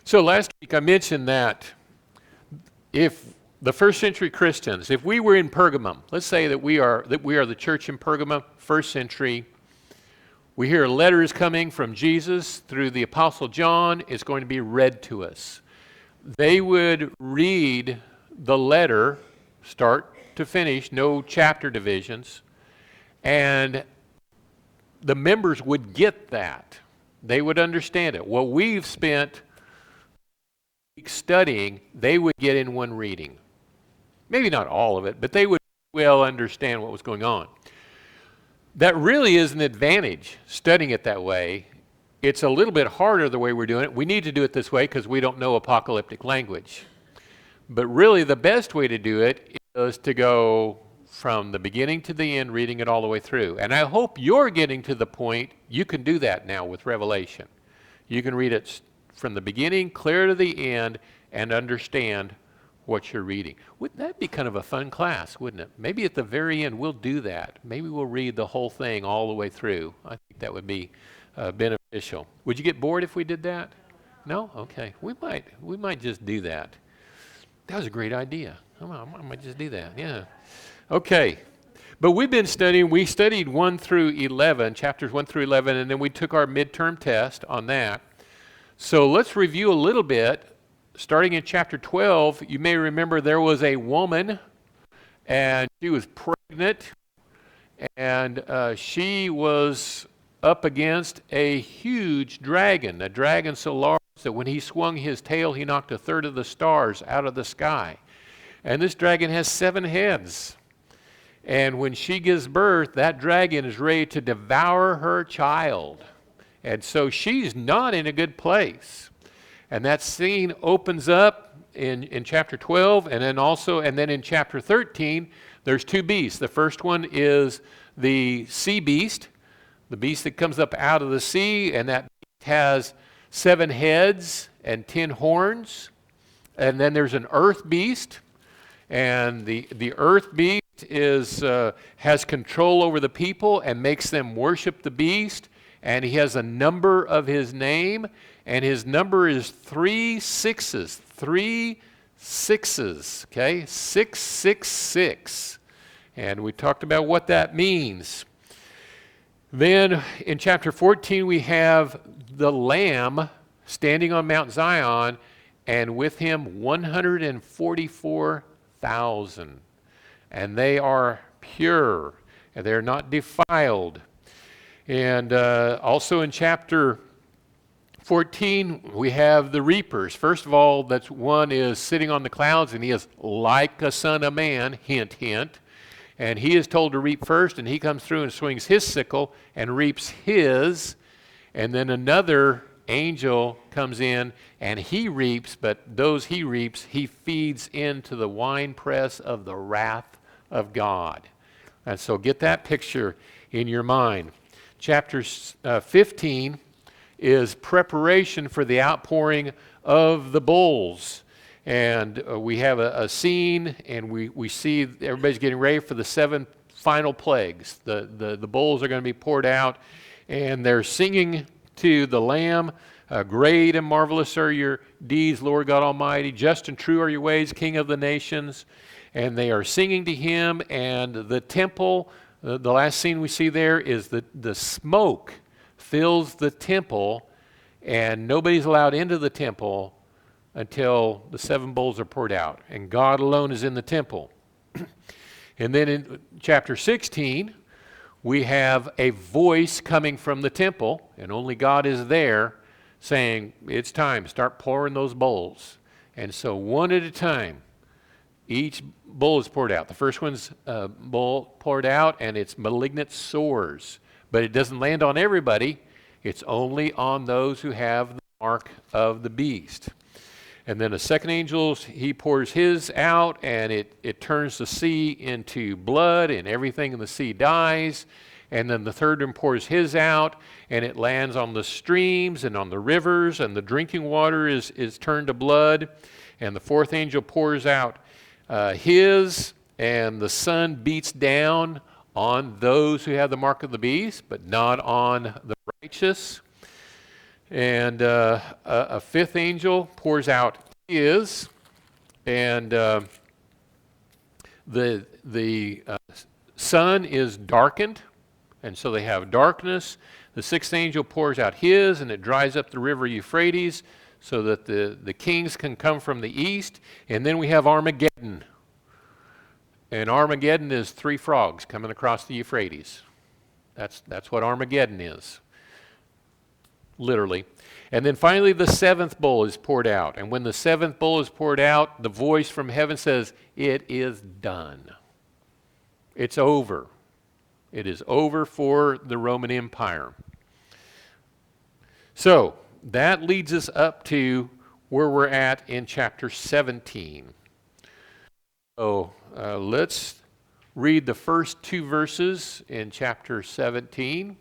So last week I mentioned that if the first century Christians, if we were in Pergamum, let's say that we are the church in Pergamum, first century, we hear letters coming from Jesus through the Apostle John, it's going to be read to us. They would read the letter, start to finish, no chapter divisions, and the members would get that. They would understand it. What we've spent studying, they would get in one reading. Maybe not all of it, but they would well understand what was going on. That really is an advantage, studying it that way. It's a little bit harder the way we're doing it. We need to do it this way because we don't know apocalyptic language. But really the best way to do it is to go from the beginning to the end, reading it all the way through. And I hope you're getting to the point you can do that now with Revelation. You can read it from the beginning clear to the end and understand what you're reading. Wouldn't that be kind of a fun class, wouldn't it? Maybe at the very end we'll do that. Maybe we'll read the whole thing all the way through. I think that would be beneficial. Would you get bored if we did that? No? Okay. We might just do that. That was a great idea. I might just do that. Yeah. Okay. But we've been studying, we studied 1 through 11, chapters 1 through 11, and then we took our midterm test on that. So let's review a little bit. Starting in chapter 12, you may remember there was a woman, and she was pregnant, and she was up against a huge dragon, a dragon so large that when he swung his tail, he knocked a third of the stars out of the sky. And this dragon has 7 heads. And when she gives birth, that dragon is ready to devour her child. And so she's not in a good place. And that scene opens up in chapter 12, and then in chapter 13, there's 2 beasts. The first one is the sea beast, the beast that comes up out of the sea, and that beast has 7 heads and 10 horns. And then there's an earth beast, and the earth beast has control over the people and makes them worship the beast, and he has a number of his name, and his number is 3 sixes. 3 sixes, okay? 666. And we talked about what that means. Then in chapter 14 we have the Lamb standing on Mount Zion, and with him 144,000. And they are pure, and they're not defiled. And also in chapter 14, we have the reapers. First of all, that's one is sitting on the clouds, and he is like a son of man, hint, hint. And he is told to reap first, and he comes through and swings his sickle and reaps his. And then another angel comes in, and he reaps, but those he reaps, he feeds into the winepress of the wrath of God. And so get that picture in your mind. Chapter 15 is preparation for the outpouring of the bowls. And we have a scene, and we see everybody's getting ready for the 7 final plagues. The bowls are going to be poured out, and they're singing to the Lamb. Great and marvelous are your deeds, Lord God Almighty. Just and true are your ways, King of the nations. And they are singing to him, and the temple, the last scene we see there is the smoke fills the temple, and nobody's allowed into the temple until the 7 bowls are poured out, and God alone is in the temple. And then in chapter 16, we have a voice coming from the temple, and only God is there, saying, it's time, start pouring those bowls. And so one at a time, each bowl is poured out. The first one's bowl poured out, and it's malignant sores. But it doesn't land on everybody. It's only on those who have the mark of the beast. And then the second angel, he pours his out, and it turns the sea into blood, and everything in the sea dies. And then the third one pours his out, and it lands on the streams and on the rivers, and the drinking water is turned to blood. And the fourth angel pours out his, and the sun beats down on those who have the mark of the beast, but not on the righteous. And a fifth angel pours out his, and the sun is darkened, and so they have darkness. The sixth angel pours out his, and it dries up the river Euphrates so that the kings can come from the east. And then we have Armageddon. And Armageddon is three frogs coming across the Euphrates. That's what Armageddon is, literally. And then finally the seventh bowl is poured out. And when the seventh bowl is poured out, the voice from heaven says, "It is done." It's over. It is over for the Roman Empire. So that leads us up to where we're at in chapter 17. So let's read the first two verses in chapter 17.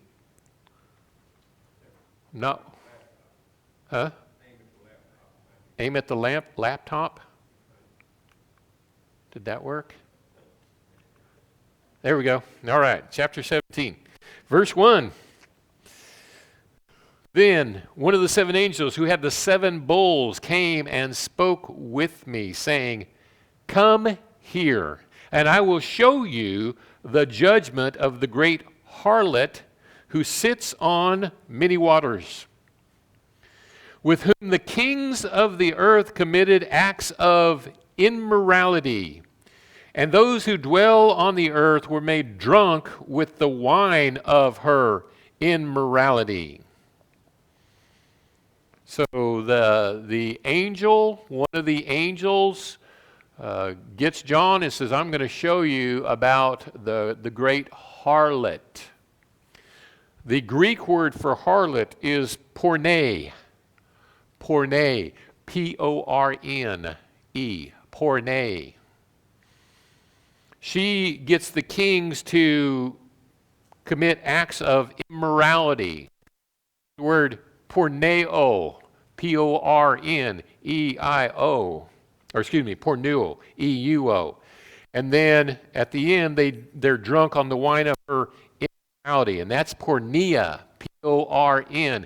No. Huh? Aim at the laptop. Did that work? There we go. All right, chapter 17. Verse 1. Then one of the seven angels who had the seven bowls came and spoke with me, saying, "Come here, and I will show you the judgment of the great harlot who sits on many waters, with whom the kings of the earth committed acts of immorality. And those who dwell on the earth were made drunk with the wine of her immorality." So the angel, one of the angels, gets John and says, "I'm going to show you about the great harlot." The Greek word for harlot is porne. Porne. P-O-R-N-E. Porne. She gets the kings to commit acts of immorality. The word porneo, P-O-R-N-E-I-O, or excuse me, pornuo, E-U-O. And then at the end, they're drunk on the wine of her immorality, and that's porneia, P-O-R-N-E-I-A.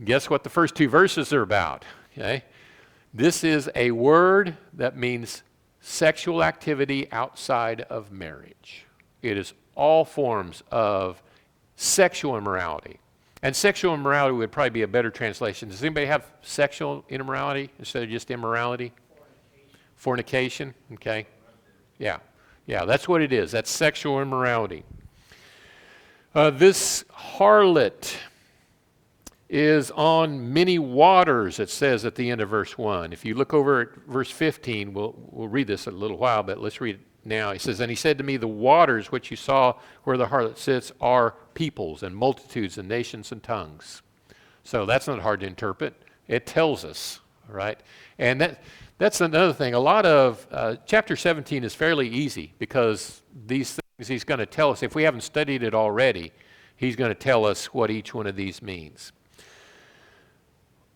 Guess what the first two verses are about? Okay, this is a word that means sexual activity outside of marriage. It is all forms of sexual immorality. And sexual immorality would probably be a better translation. Does anybody have sexual immorality instead of just immorality? Fornication. Okay. Yeah, that's what it is. That's sexual immorality. This harlot is on many waters, it says at the end of verse 1. If you look over at verse 15, we'll read this in a little while, but let's read it now. He says, "And he said to me, the waters which you saw where the harlot sits are peoples and multitudes and nations and tongues." So that's not hard to interpret. It tells us, all right? And that's another thing. A lot of chapter 17 is fairly easy because these things he's going to tell us. If we haven't studied it already, he's going to tell us what each one of these means.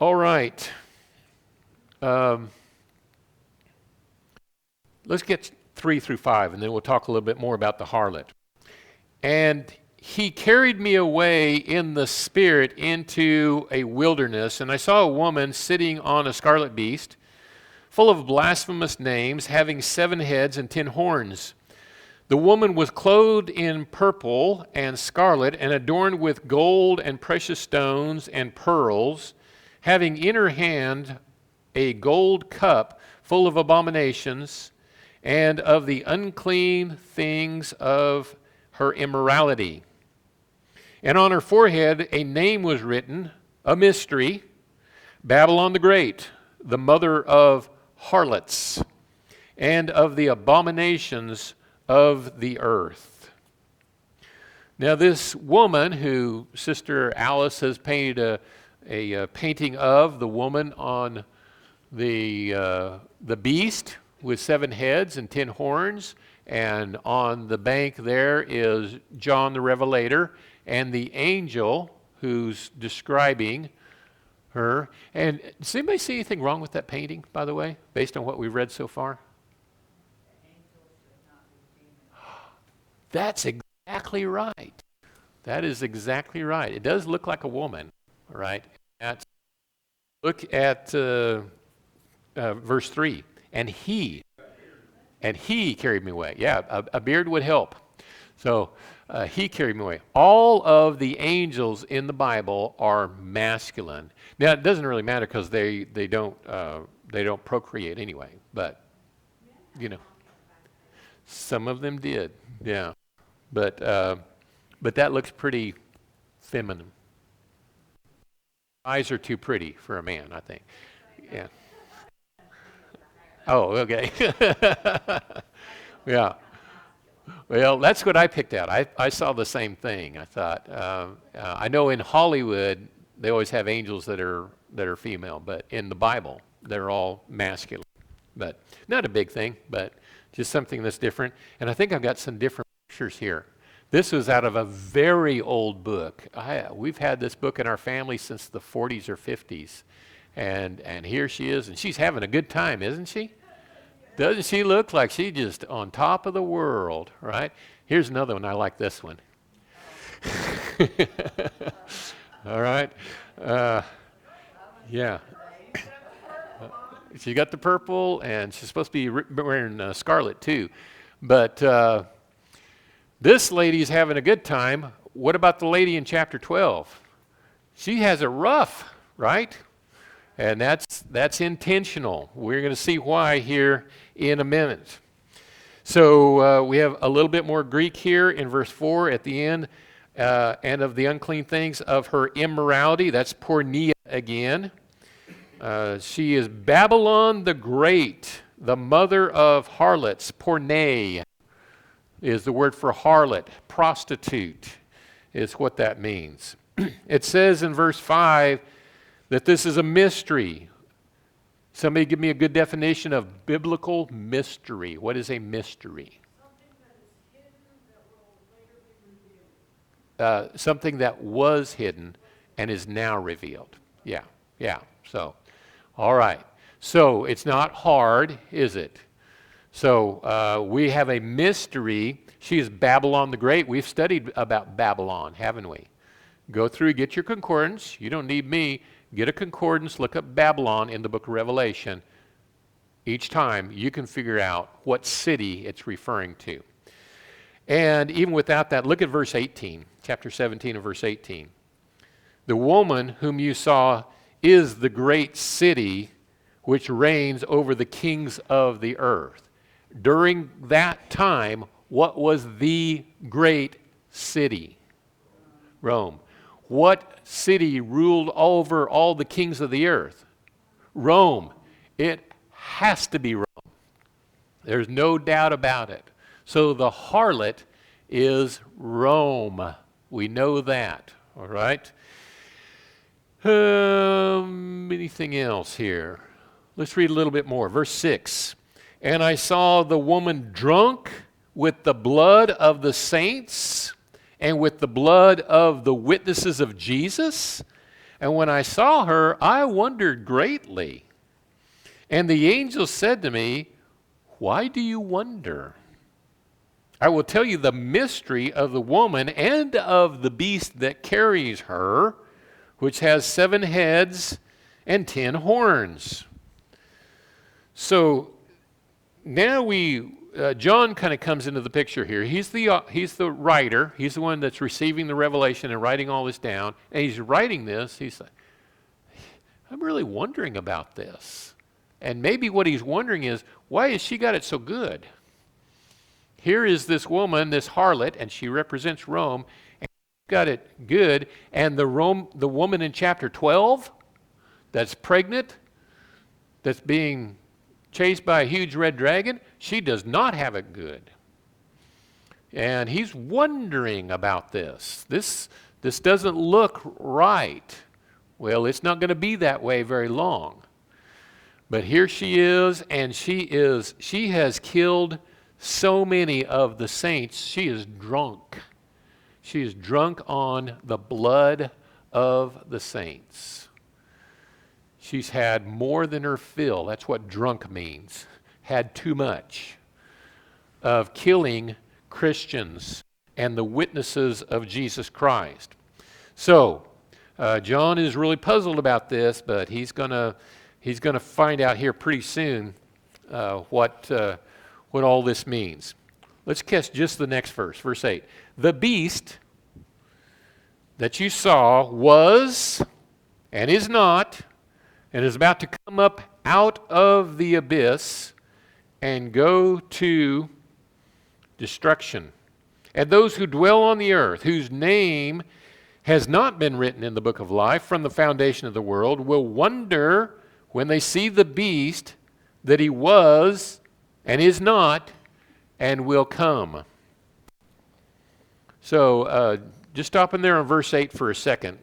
All right. Let's get 3 through 5, and then we'll talk a little bit more about the harlot. "And he carried me away in the spirit into a wilderness, and I saw a woman sitting on a scarlet beast, full of blasphemous names, having 7 heads and 10 horns. The woman was clothed in purple and scarlet, and adorned with gold and precious stones and pearls, having in her hand a gold cup full of abominations and of the unclean things of her immorality. And on her forehead a name was written, a mystery, Babylon the Great, the mother of harlots and of the abominations of the earth." Now this woman who Sister Alice has painted a painting of, the woman on the beast with 7 heads and 10 horns, and on the bank there is John the Revelator and the angel who's describing her. And does anybody see anything wrong with that painting, by the way, based on what we've read so far? That's exactly right. That is exactly right. It does look like a woman. All right? Look at verse 3. And he carried me away. Yeah, a beard would help. So he carried me away. All of the angels in the Bible are masculine. Now it doesn't really matter because they don't procreate anyway. But some of them did. Yeah, but that looks pretty feminine. Eyes are too pretty for a man, I think. Yeah. Oh, okay. Yeah. Well, that's what I picked out. I saw the same thing. I thought, I know in Hollywood they always have angels that are female, but in the Bible they're all masculine. But not a big thing, but just something that's different. And I think I've got some different pictures here. This was out of a very old book. We've had this book in our family since the 40s or 50s. And here she is, and she's having a good time, isn't she? Doesn't she look like she's just on top of the world, right? Here's another one. I like this one. All right. Yeah. She got the purple, and she's supposed to be wearing scarlet too. But this lady's having a good time. What about the lady in chapter 12? She has it rough, right? And that's intentional. We're going to see why here in a minute. So we have a little bit more Greek here in verse 4 at the end. And of the unclean things of her immorality. That's porneia again. She is Babylon the Great, the mother of harlots. Porne is the word for harlot. Prostitute is what that means. It says in verse 5 that this is a mystery. Somebody give me a good definition of biblical mystery. What is a mystery? Something that was hidden and is now revealed. Yeah. So, all right. So it's not hard, is it? So we have a mystery. She is Babylon the Great. We've studied about Babylon, haven't we? Go through, get your concordance. You don't need me. Get a concordance, look up Babylon in the book of Revelation. Each time you can figure out what city it's referring to. And even without that, look at verse 18, chapter 17 and verse 18. The woman whom you saw is the great city which reigns over the kings of the earth. During that time, what was the great city? Rome. What city ruled over all the kings of the earth? Rome. It has to be Rome. There's no doubt about it. So the harlot is Rome. We know that, all right? Anything else here? Let's read a little bit more. Verse 6. And I saw the woman drunk with the blood of the saints and with the blood of the witnesses of Jesus. And when I saw her, I wondered greatly. And the angel said to me, why do you wonder? I will tell you the mystery of the woman and of the beast that carries her, which has 7 heads and 10 horns. So now John kind of comes into the picture here. He's the writer. He's the one that's receiving the revelation and writing all this down. And he's writing this. He's like, I'm really wondering about this. And maybe what he's wondering is, why has she got it so good? Here is this woman, this harlot, and she represents Rome, and she's got it good. And the woman in chapter 12 that's pregnant, that's being chased by a huge red dragon, she does not have it good. And he's wondering about this. This doesn't look right. Well, it's not going to be that way very long. But here she is, and she has killed so many of the saints. She is drunk. She is drunk on the blood of the saints. She's had more than her fill. That's what drunk means. Had too much of killing Christians and the witnesses of Jesus Christ. So, John is really puzzled about this, but he's gonna find out here pretty soon what all this means. Let's catch just the next verse, verse 8. The beast that you saw was and is not, and is about to come up out of the abyss and go to destruction. And those who dwell on the earth, whose name has not been written in the book of life from the foundation of the world, will wonder when they see the beast that he was and is not and will come. So just stopping there on verse 8 for a second.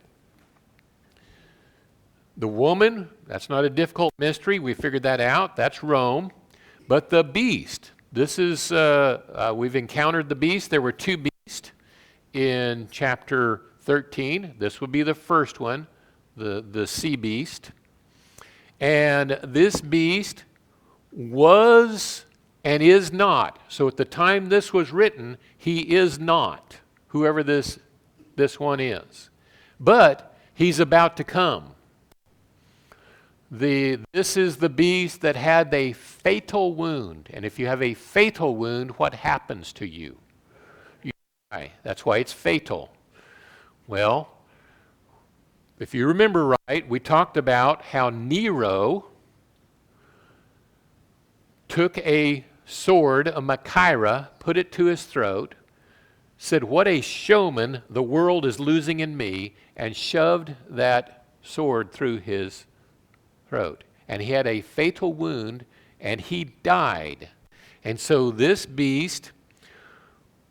The woman, that's not a difficult mystery. We figured that out. That's Rome. But the beast, this is, we've encountered the beast. There were two beasts in chapter 13. This would be the first one, the sea beast. And this beast was and is not. So at the time this was written, he is not, whoever this one is. But he's about to come. This is the beast that had a fatal wound. And if you have a fatal wound, what happens to you? You die. That's why it's fatal. Well, if you remember right, we talked about how Nero took a sword, a machaira, put it to his throat, said, "What a showman the world is losing in me," and shoved that sword through his throat. And he had a fatal wound, and he died. And so this beast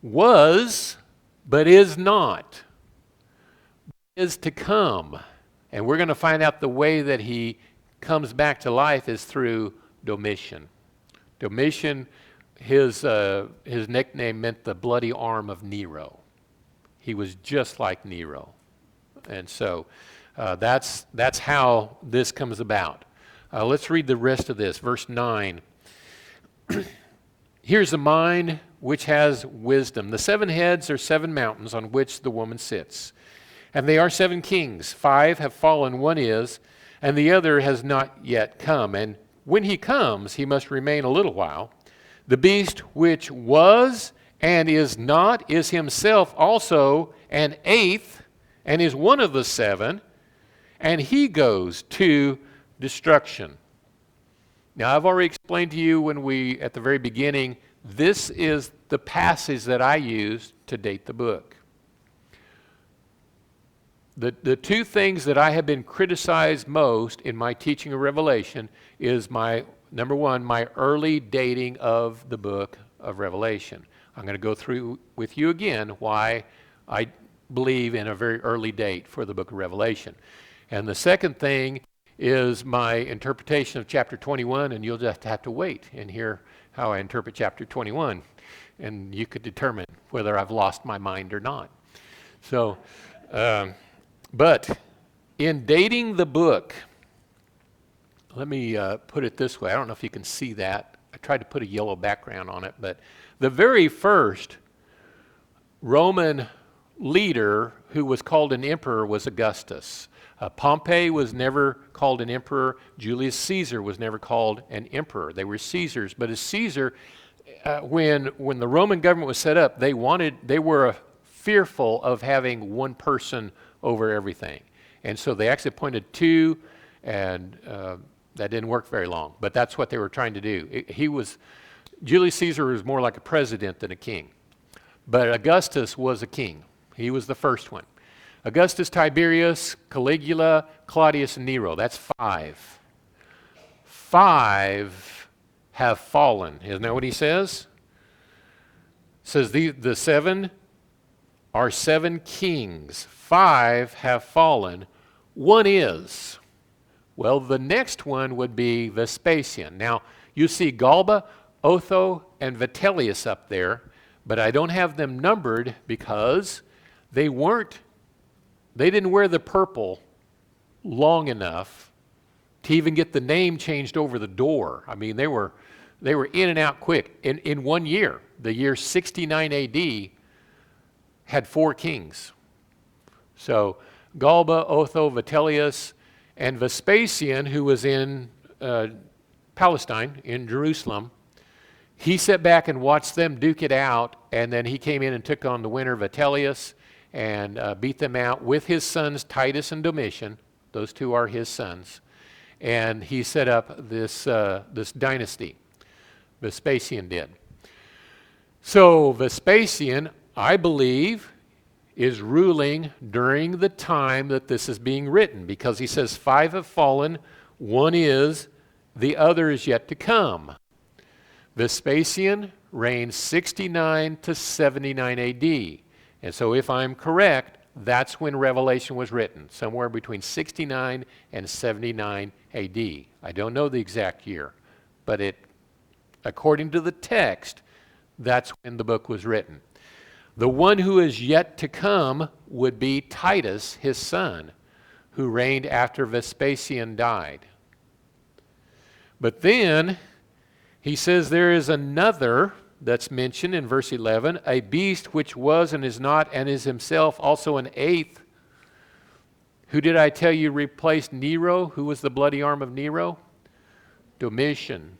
was, but is not, is to come. And we're going to find out the way that he comes back to life is through Domitian. Domitian, his nickname meant the bloody arm of Nero. He was just like Nero. And so that's how this comes about. Let's read the rest of this. Verse 9. Here's the mind which has wisdom. The 7 heads are 7 mountains on which the woman sits. And they are 7 kings. 5 have fallen, 1 is, and the other has not yet come. And when he comes, he must remain a little while. The beast which was and is not is himself also an 8th, and is one of the 7, and he goes to destruction. Now, I've already explained to you at the very beginning, this is the passage that I used to date the book. The 2 things that I have been criticized most in my teaching of Revelation is number 1, my early dating of the book of Revelation. I'm going to go through with you again why I believe in a very early date for the book of Revelation. And the second thing is my interpretation of chapter 21, and you'll just have to wait and hear how I interpret chapter 21, and you could determine whether I've lost my mind or not. So, but in dating the book, let me put it this way. I don't know if you can see that. I tried to put a yellow background on it, but the very first Roman leader who was called an emperor was Augustus. Pompey was never called an emperor. Julius Caesar was never called an emperor. They were Caesars. But as Caesar, when the Roman government was set up, they were fearful of having one person over everything. And so they actually appointed 2, and that didn't work very long. But that's what they were trying to do. Julius Caesar was more like a president than a king. But Augustus was a king. He was the first one. Augustus, Tiberius, Caligula, Claudius, and Nero. That's 5. 5 have fallen. Isn't that what he says? It says the 7 are 7 kings. 5 have fallen. 1 is. Well, the next one would be Vespasian. Now, you see Galba, Otho, and Vitellius up there, but I don't have them numbered because they didn't wear the purple long enough to even get the name changed over the door. I mean, they were in and out quick. In 1 year, the year 69 AD had 4 kings. So Galba, Otho, Vitellius, and Vespasian, who was in Palestine, in Jerusalem. He sat back and watched them duke it out, and then he came in and took on the winner, Vitellius, and beat them out with his sons Titus and Domitian. Those two are his sons. And he set up this dynasty. Vespasian did. So Vespasian, I believe, is ruling during the time that this is being written, because he says 5 have fallen, 1 is, the other is yet to come. Vespasian reigned 69 to 79 AD. And so if I'm correct, that's when Revelation was written, somewhere between 69 and 79 AD. I don't know the exact year, but according to the text, that's when the book was written. The one who is yet to come would be Titus, his son, who reigned after Vespasian died. But then he says there is another that's mentioned in verse 11, a beast which was and is not and is himself also an eighth. Who did I tell you replaced Nero? Who was the bloody arm of Nero? Domitian.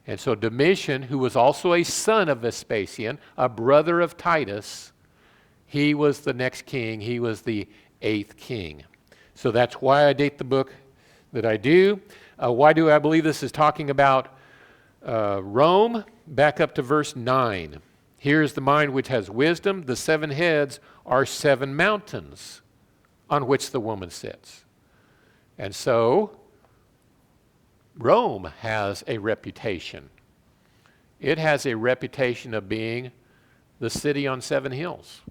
And so Domitian, who was also a son of Vespasian, a brother of Titus, he was the next king. He was the 8th king. So that's why I date the book that I do. Why do I believe this is talking about Rome? Back up to verse 9. Here is the mind which has wisdom. The 7 heads are 7 mountains on which the woman sits. And so Rome has a reputation. It has a reputation of being the city on 7 hills.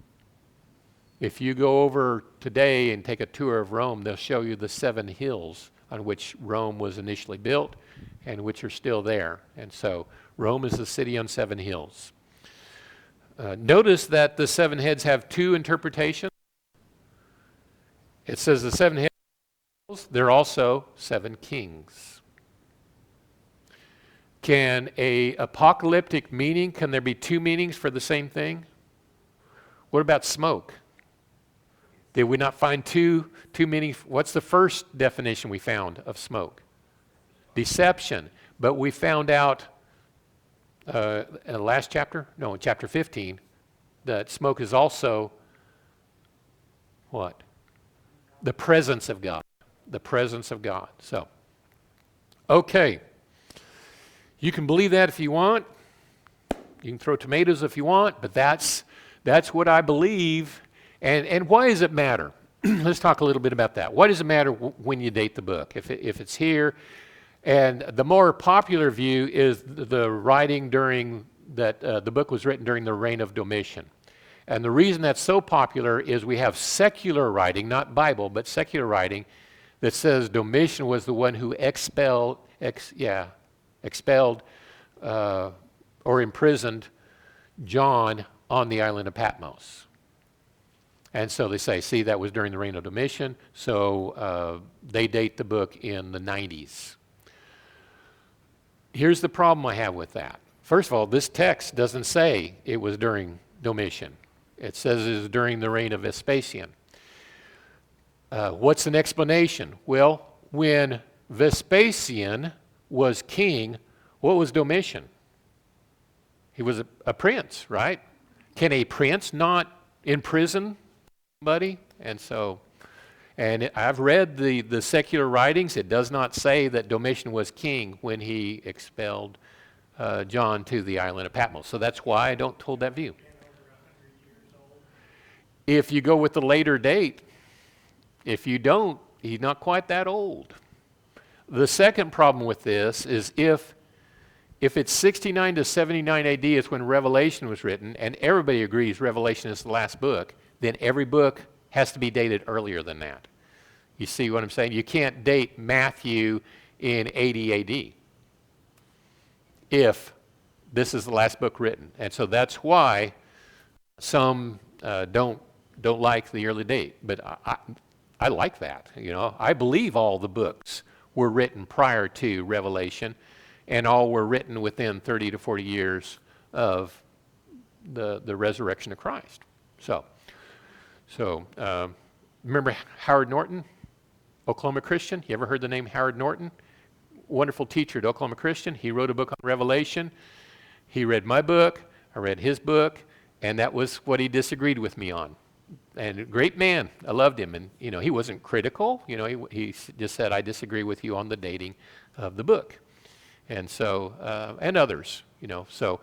If you go over today and take a tour of Rome, they'll show you the 7 hills on which Rome was initially built and which are still there. And so Rome is the city on 7 hills. Notice that the 7 heads have 2 interpretations. It says the 7 heads, they're also 7 kings. Can a apocalyptic meaning, can there be 2 meanings for the same thing? What about smoke? Did we not find two meanings? What's the first definition we found of smoke? Deception. But we found out in the last chapter, no, in chapter 15, that smoke is also what? The presence of God. The presence of God. So, okay. You can believe that if you want. You can throw tomatoes if you want, but that's what I believe. And why does it matter? Let's talk a little bit about that. Why does it matter when you date the book? If it's here, and the more popular view is the writing during that the book was written during the reign of Domitian. And the reason that's so popular is we have secular writing, not Bible, but secular writing that says Domitian was the one who expelled or imprisoned John on the island of Patmos. And so they say, see, that was during the reign of Domitian, so they date the book in the 90s. Here's the problem I have with that. First of all, this text doesn't say it was during Domitian. It says it was during the reign of Vespasian. What's an explanation? Well, when Vespasian was king, what was Domitian? He was a prince, right? Can a prince not imprison somebody? And I've read the secular writings. It does not say that Domitian was king when he expelled John to the island of Patmos. So that's why I don't hold that view. If you go with the later date, if you don't, he's not quite that old. The second problem with this is if it's 69 to 79 AD is when Revelation was written, and everybody agrees Revelation is the last book, then every book has to be dated earlier than that. You see what I'm saying? You can't date Matthew in 80 AD if this is the last book written. And so that's why some don't like the early date. But I like that. You know, I believe all the books were written prior to Revelation, and all were written within 30 to 40 years of the resurrection of Christ. So Remember Howard Norton, Oklahoma Christian? You ever heard the name Howard Norton? Wonderful teacher at Oklahoma Christian. He wrote a book on Revelation. He read my book. I read his book. And that was what he disagreed with me on. And a great man. I loved him. And, he wasn't critical. He just said, I disagree with you on the dating of the book. And so, and others, So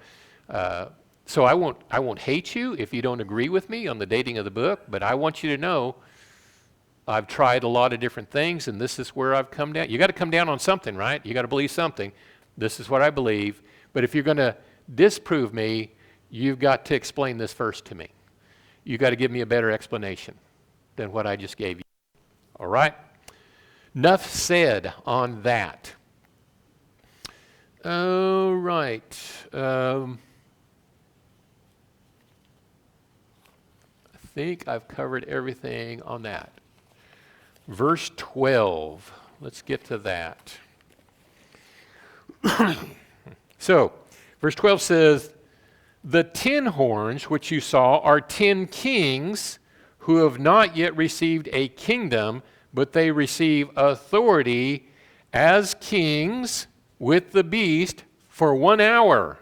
I won't hate you if you don't agree with me on the dating of the book, but I want you to know I've tried a lot of different things, and this is where I've come down. You got to come down on something, right? You got to believe something. This is what I believe. But if you're going to disprove me, you've got to explain this first to me. You've got to give me a better explanation than what I just gave you. All right? Enough said on that. All right. I think I've covered everything on that. Verse 12. Let's get to that. So, verse 12 says, the 10 horns which you saw are 10 kings who have not yet received a kingdom, but they receive authority as kings with the beast for 1 hour.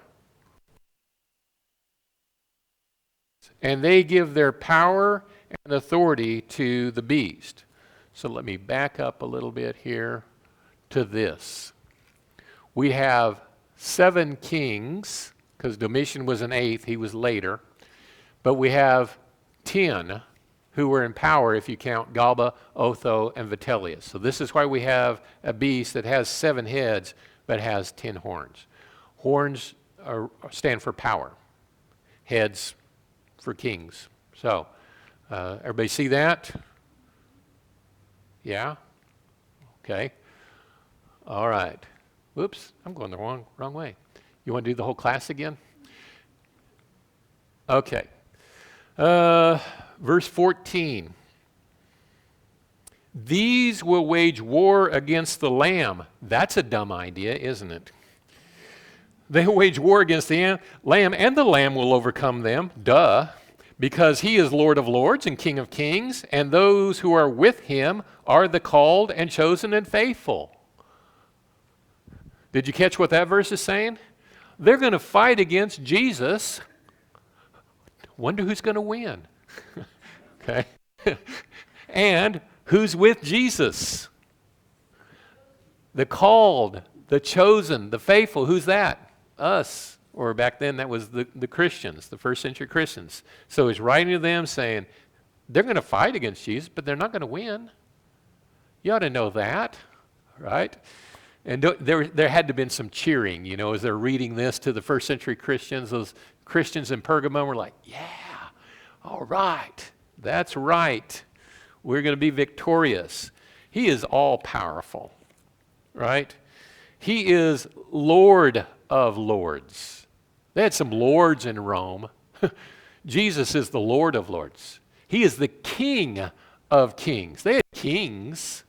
And they give their power and authority to the beast. So let me back up a little bit here to this. We have 7 kings, because Domitian was an 8th, he was later. But we have 10 who were in power if you count Galba, Otho, and Vitellius. So this is why we have a beast that has 7 heads but has 10 horns. Horns stand for power. Heads for kings. So, everybody see that? Yeah? Okay. All right. Whoops, I'm going the wrong way. You want to do the whole class again? Okay. Verse 14. These will wage war against the Lamb. That's a dumb idea, isn't it? They will wage war against the Lamb, and the Lamb will overcome them. Duh. Because he is Lord of lords and King of kings, and those who are with him are the called and chosen and faithful. Did you catch what that verse is saying? They're going to fight against Jesus. Wonder who's going to win. Okay. And who's with Jesus? The called, the chosen, the faithful. Who's that? Us. Or back then that was the Christians, the first century Christians. So he's writing to them saying, they're going to fight against Jesus, but they're not going to win. You ought to know that, right? And there had to have been some cheering, as they're reading this to the first century Christians. Those Christians in Pergamum were like, yeah, all right, that's right. We're going to be victorious. He is all powerful, right? He is Lord of lords. They had some lords in Rome. Jesus is the Lord of lords. He is the King of kings. They had kings.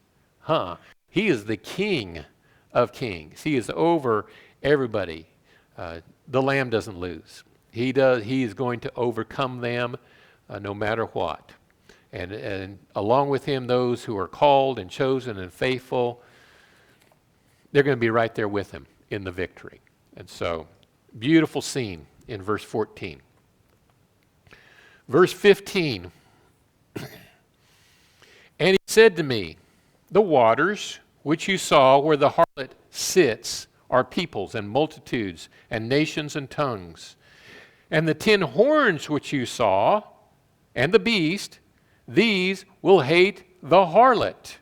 He is the King of kings. He is over everybody. The Lamb doesn't lose. He is going to overcome them no matter what. And along with him, those who are called and chosen and faithful, they're going to be right there with him in the victory. And so, beautiful scene in verse 14. Verse 15. And he said to me, the waters which you saw where the harlot sits are peoples and multitudes and nations and tongues. And the 10 horns which you saw, and the beast, these will hate the harlot,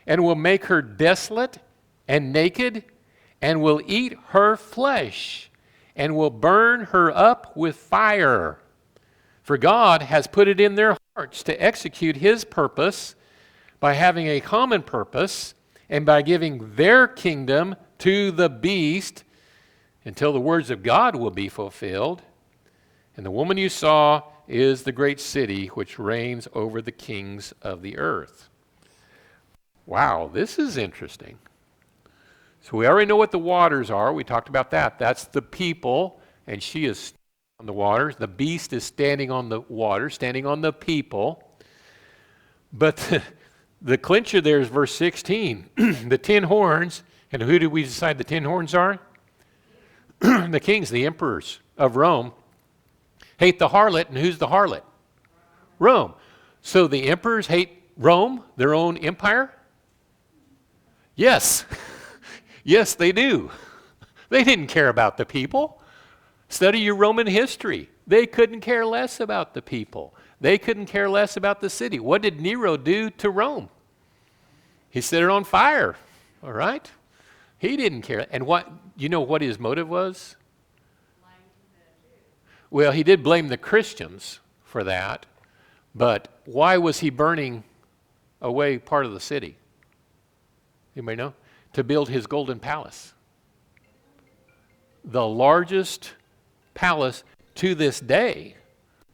and will make her desolate and naked, and will eat her flesh, and will burn her up with fire. For God has put it in their hearts to execute his purpose by having a common purpose, and by giving their kingdom to the beast until the words of God will be fulfilled. And the woman you saw is the great city which reigns over the kings of the earth. Wow, this is interesting. So we already know what the waters are. We talked about that. That's the people, and she is on the waters. The beast is standing on the water, standing on the people. But the clincher there is verse 16. The 10 horns, and who do we decide the 10 horns are? The kings, the emperors of Rome, hate the harlot, and who's the harlot? Rome. So the emperors hate Rome, their own empire? Yes. Yes, they do. They didn't care about the people. Study your Roman history. They couldn't care less about the people. They couldn't care less about the city. What did Nero do to Rome? He set it on fire, all right? He didn't care. And you know what his motive was? Well, he did blame the Christians for that, but why was he burning away part of the city? Anybody know? To build his golden palace. The largest palace to this day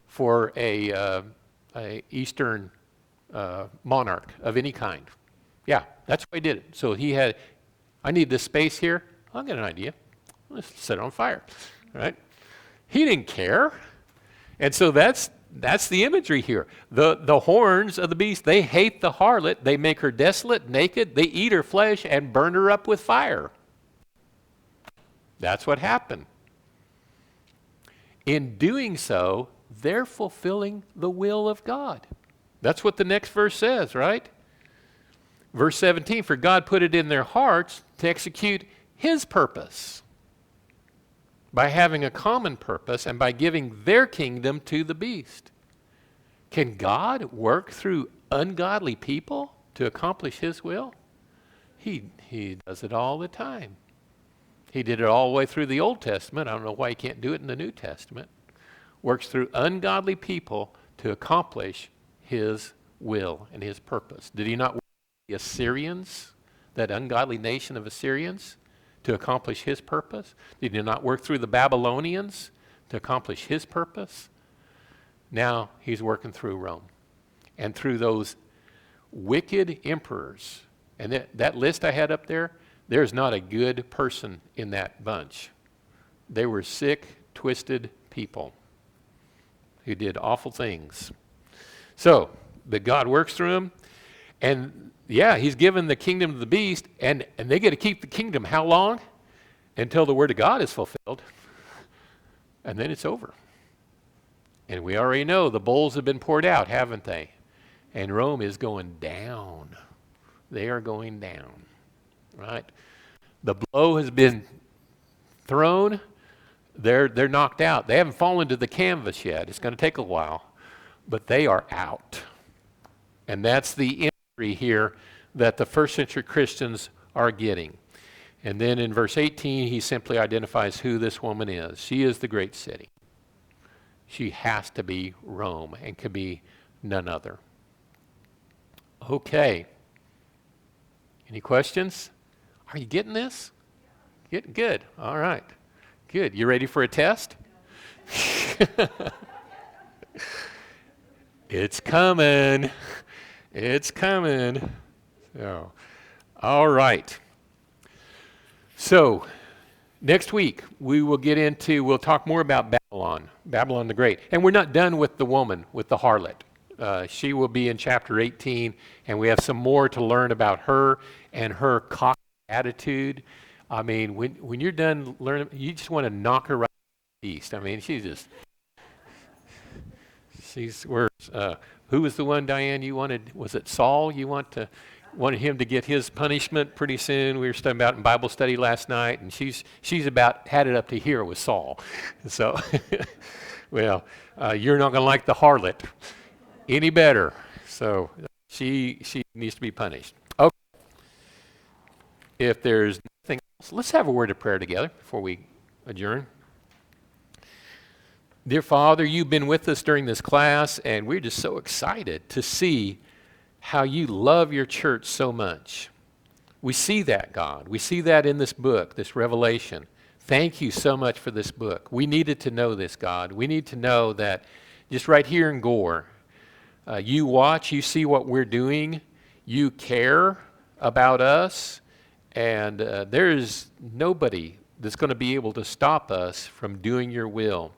for a Eastern monarch of any kind. Yeah, that's why he did it. So he had, I need this space here. I'll get an idea. Let's set it on fire, right? He didn't care. And so that's the imagery here. The horns of the beast, they hate the harlot. They make her desolate, naked. They eat her flesh and burn her up with fire. That's what happened. In doing so, they're fulfilling the will of God. That's what the next verse says, right? Verse 17, for God put it in their hearts to execute his purpose by having a common purpose and by giving their kingdom to the beast. Can God work through ungodly people to accomplish his will? He does it all the time. He did it all the way through the Old Testament. I don't know why he can't do it in the New Testament. Works through ungodly people to accomplish his will and his purpose. Did he not work with the Assyrians, that ungodly nation of Assyrians, to accomplish his purpose? Did he not work through the Babylonians to accomplish his purpose? Now he's working through Rome and through those wicked emperors. And that list I had up there, there's not a good person in that bunch. They were sick, twisted people who did awful things. So, but God works through them, and yeah, he's given the kingdom to the beast, and they get to keep the kingdom how long? Until the word of God is fulfilled, and then it's over. And we already know the bowls have been poured out, haven't they? And Rome is going down. They are going down, right? The blow has been thrown. They're knocked out. They haven't fallen to the canvas yet. It's going to take a while, but they are out. And that's the imagery here that the first century Christians are getting. And then in verse 18, he simply identifies who this woman is. She is the great city. She has to be Rome and can be none other. Okay. Any questions? Are you getting this? Getting good. All right. Good. You ready for a test? It's coming. It's coming. So, all right. So, next week we'll talk more about Babylon the Great. And we're not done with the woman, with the harlot. She will be in chapter 18, and we have some more to learn about her and her cocky attitude. I mean, when you're done learning, you just want to knock her right in the east. I mean, who was the one, Diane, you wanted? Was it Saul? You wanted him to get his punishment pretty soon. We were studying about in Bible study last night, and she's about had it up to here with Saul. So, well, you're not going to like the harlot any better. So she needs to be punished. Okay. If there's nothing else, let's have a word of prayer together before we adjourn. Dear Father, you've been with us during this class, and we're just so excited to see how you love your church so much. We see that, God. We see that in this book, this Revelation. Thank you so much for this book. We needed to know this, God. We need to know that just right here in Gore, you watch, you see what we're doing, you care about us, and there is nobody that's going to be able to stop us from doing your will.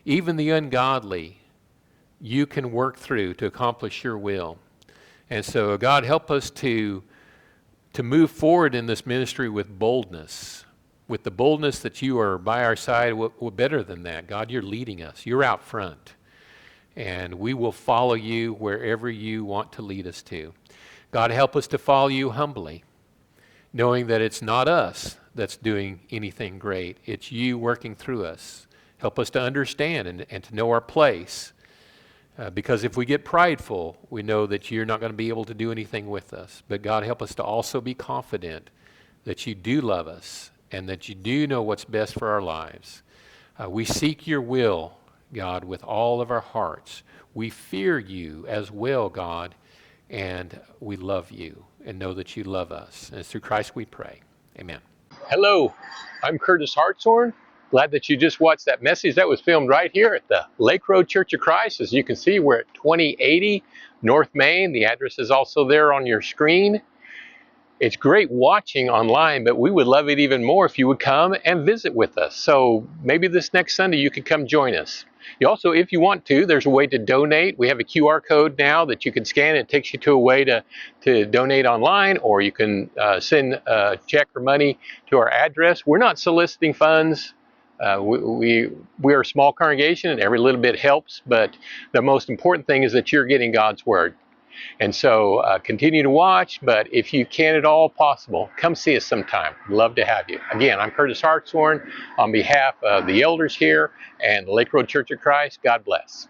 Even the ungodly, you can work through to accomplish your will. And so God, help us to move forward in this ministry with boldness, with the boldness that you are by our side. We're better than that. God, you're leading us. You're out front. And we will follow you wherever you want to lead us to. God, help us to follow you humbly, knowing that it's not us that's doing anything great. It's you working through us. Help us to understand and to know our place. Because if we get prideful, we know that you're not going to be able to do anything with us. But God, help us to also be confident that you do love us and that you do know what's best for our lives. We seek your will, God, with all of our hearts. We fear you as well, God, and we love you and know that you love us. And it's through Christ we pray. Amen. Hello, I'm Curtis Hartshorn. Glad that you just watched that message. That was filmed right here at the Lake Road Church of Christ. As you can see, we're at 2080 North Main. The address is also there on your screen. It's great watching online, but we would love it even more if you would come and visit with us. So maybe this next Sunday you could come join us. You also, if you want to, there's a way to donate. We have a QR code now that you can scan. It takes you to a way to donate online, or you can send a check or money to our address. We're not soliciting funds. We are a small congregation, and every little bit helps. But the most important thing is that you're getting God's word. And so continue to watch, but if you can at all possible, come see us sometime. Love to have you. Again, I'm Curtis Hartshorn on behalf of the elders here and the Lake Road Church of Christ. God bless.